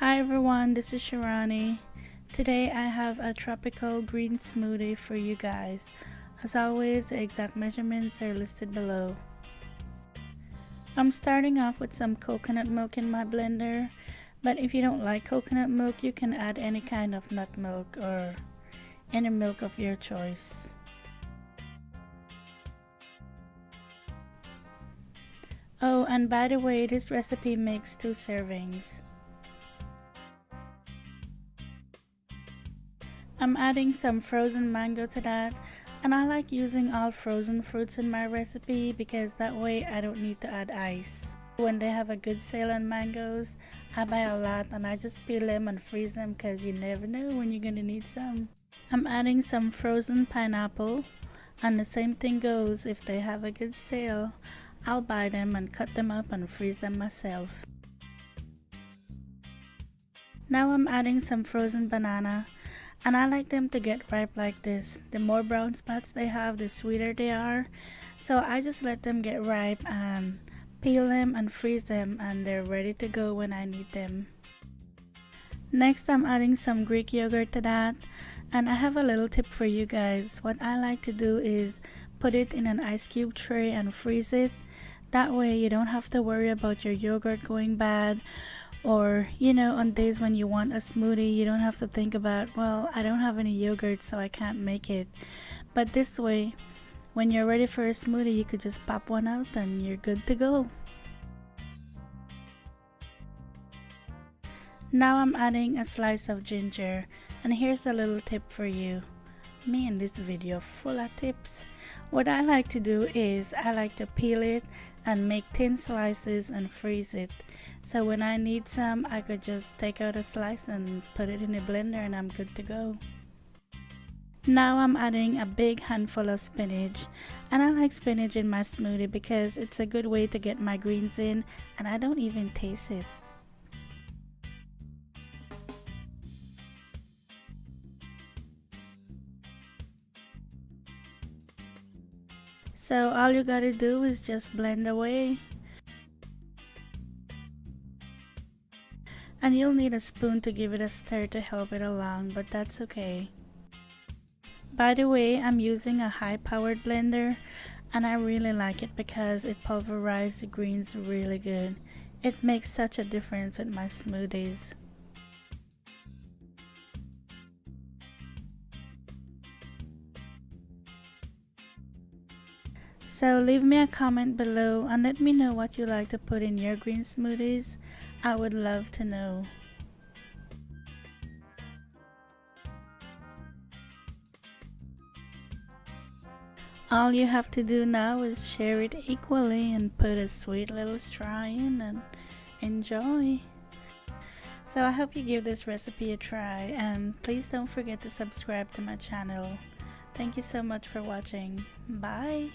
Hi everyone, this is Shirani. Today I have a tropical green smoothie for you guys. As always, the exact measurements are listed below. I'm starting off with some coconut milk in my blender, but if you don't like coconut milk, you can add any kind of nut milk or any milk of your choice. Oh, and by the way, this recipe makes 2 servings. I'm adding some frozen mango to that, and I like using all frozen fruits in my recipe because that way I don't need to add ice. When they have a good sale on mangoes, I buy a lot and I just peel them and freeze them because you never know when you're gonna need some. I'm adding some frozen pineapple, and the same thing goes if they have a good sale. I'll buy them and cut them up and freeze them myself. Now I'm adding some frozen banana, and I like them to get ripe like this. The more brown spots they have, the sweeter they are. So I just let them get ripe and peel them and freeze them, and they're ready to go when I need them. Next, I'm adding some Greek yogurt to that, and I have a little tip for you guys. What I like to do is put it in an ice cube tray and freeze it. That way you don't have to worry about your yogurt going bad, or on days when you want a smoothie, you don't have to think about, well, I don't have any yogurt so I can't make it. But this way, when you're ready for a smoothie, you could just pop one out and you're good to go. Now I'm adding a slice of ginger, and here's a little tip for you. Me in this video full of tips. What I like to do is I like to peel it and make thin slices and freeze it. So when I need some, I could just take out a slice and put it in a blender and I'm good to go. Now I'm adding a big handful of spinach, and I like spinach in my smoothie because it's a good way to get my greens in and I don't even taste it. So all you gotta do is just blend away. And you'll need a spoon to give it a stir to help it along, but that's okay. By the way, I'm using a high-powered blender, and I really like it because it pulverizes the greens really good. It makes such a difference with my smoothies. So leave me a comment below and let me know what you like to put in your green smoothies. I would love to know. All you have to do now is share it equally and put a sweet little straw in and enjoy. So I hope you give this recipe a try, and please don't forget to subscribe to my channel. Thank you so much for watching. Bye!